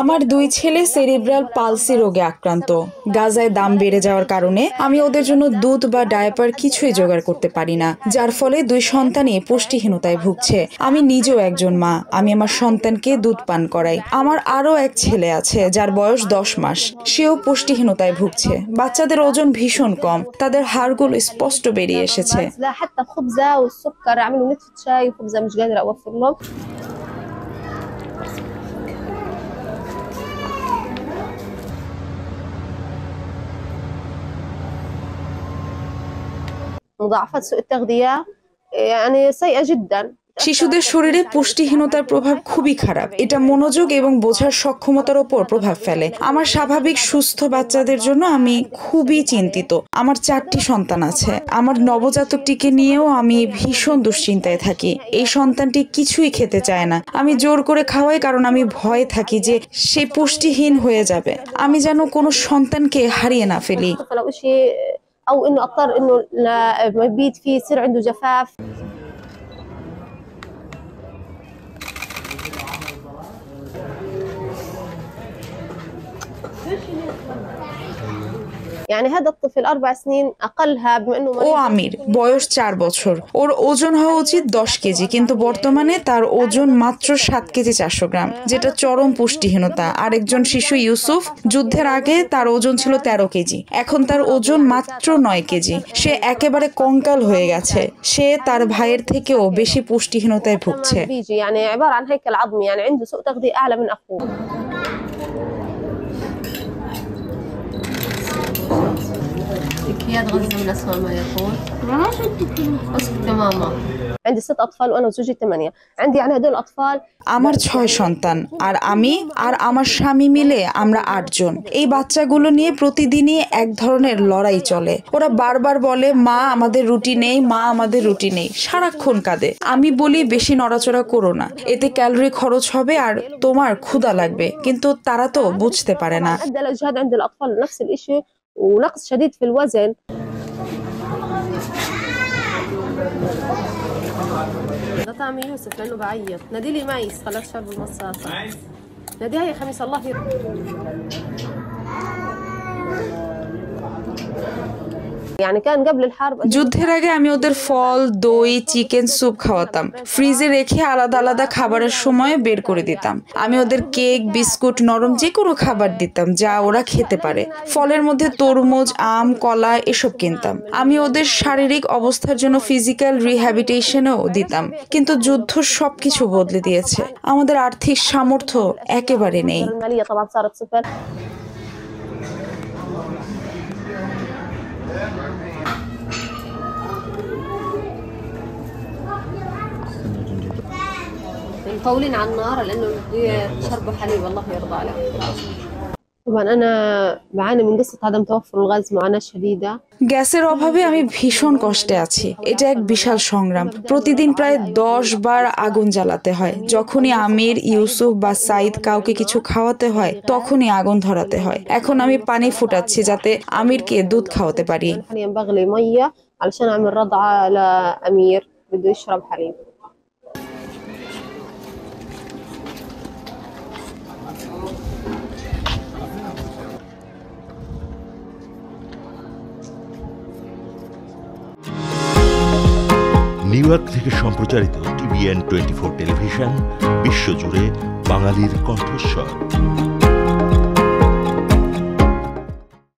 আমার দুই ছেলে সেরিব্রাল পালসি রোগে আক্রান্ত। গাজায় দাম বেড়ে যাওয়ার কারণে আমি ওদের জন্য দুধ বা ডায়াপার কিছুই জোগাড় করতে পারি না, যার ফলে দুই সন্তানই পুষ্টিহীনতায় ভুগছে। আমি নিজেও একজন মা, আমি আমার সন্তানকে দুধ পান করাই। আমার আরো এক ছেলে আছে যার বয়স 10 মাস, সেও পুষ্টিহীনতায় ভুগছে। বাচ্চাদের ওজন ভীষণ কম, তাদের হাড়গুলো স্পষ্ট বেরিয়ে এসেছে। مضاعفات سوء التغذية يعني سيئة جدا। শিশুদের শরীরে পুষ্টিহীনতার প্রভাব খুবই খারাপ। এটা মনোযোগ এবং বোঝার সক্ষমতার উপর প্রভাব ফেলে। আমার স্বাভাবিক সুস্থ বাচ্চাদের জন্য আমি খুবই চিন্তিত। আমার 4টি সন্তান আছে। আমার নবজাতকটিকে নিয়েও আমি ভীষণ দুশ্চিন্তায় থাকি। এই সন্তানটি কিছুই খেতে চায় না। আমি জোর করে খাওয়াই, কারণ আমি ভয়ে থাকি যে সে পুষ্টিহীন হয়ে যাবে। আমি যেন কোনো সন্তানকে হারিয়ে না ফেলি। أو إنه أضطر إنه لما يبيد فيه يصير عنده جفاف. يعني هذا الطفل 4 سنين أقلها بما إنه ও আমির, বয়স 4 বছর। ওর ওজন হওয়া উচিত 10 কেজি, কিন্তু বর্তমানে তার ওজন মাত্র 7 কেজি 400 গ্রাম, যেটা চরম পুষ্টিহীনতা। আরেকজন শিশু ইউসুফ, যুদ্ধের আগে তার ওজন ছিল 13 কেজি, এখন তার ওজন মাত্র 9 কেজি। সে একেবারে কঙ্কাল হয়ে গেছে। সে তার ভাইয়ের থেকেও বেশি পুষ্টিহীনতায় ভুগছে। يعني عبارة عن هيكل عظمي، يعني عنده سوء تغذية أعلى من أخوه. أكياد غزة من أسوأ ما يكون. اسكت يا ماما. عندي 6 أطفال وأنا وزوجي 8. عندي يعني هدول الأطفال. আমার 6 সন্তান, আর আমি আর আমার স্বামী মিলে আমরা 8 জন। এই বাচ্চাগুলো নিয়ে প্রতিদিনই এক ধরনের লড়াই চলে। ওরা বারবার বলে, মা আমাদের রুটি নেই, মা আমাদের রুটি নেই, সারাক্ষণ কাঁদে। আমি বলি, বেশি নড়াচড়া করো না, এতে ক্যালোরি খরচ হবে আর তোমার ক্ষুধা লাগবে, কিন্তু তারা তো বুঝতে পারে না। ونقص شديد في الوزن. ده طعم يوسف لانه بعيط. نادي لي ميس، خلاص شرب المصاصه. ناديها يا خميس الله يعني كان قبل الحرب. যুদ্ধের আগে আমি ওদের ফল, দই, চিকেন স্যুপ খাওয়াতাম। ফ্রিজে রেখে আলাদা আলাদা খাবারের সময় বের করে দিতাম। আমি ওদের কেক, বিস্কুট, নরম যে কোনো খাবার দিতাম যা ওরা খেতে পারে। ফলের মধ্যে তরমুজ, আম, কলা এসব কিনতাম। আমি ওদের শারীরিক অবস্থার জন্য ফিজিক্যাল রিহ্যাবিলিটেশনও দিতাম। কিন্তু যুদ্ধ সবকিছু বদলে দিয়েছে। আমাদের আর্থিক সামর্থ্য একেবারে নেই। مطولين على النار لانه بده يشربوا حليب الله يرضى عليهم. طبعا انا بعاني من قصه عدم توفر الغاز معاناه شديده. গ্যাসের অভাবে আমি ভীষণ কষ্টে আছি। এটা এক বিশাল সংগ্রাম। প্রতিদিন প্রায় 10 বার আগুন জ্বালাতে হয়। যখনই আমির, ইউসুফ বা সাইদ কাউকে কিছু খাওয়াতে হয়, তখনই আগুন ধরাতে হয়। এখন আমি পানি ফুটাচ্ছি যাতে আমিরকে দুধ খাওয়াতে পারি। بغلي ميه علشان اعمل رضعه لامير بده يشرب حليب. নিউ ইয়র্ক থেকে সম্প্রচারিত TVN 24 টেলিভিশন বিশ্বজুড়ে বাঙালির কণ্ঠস্বর।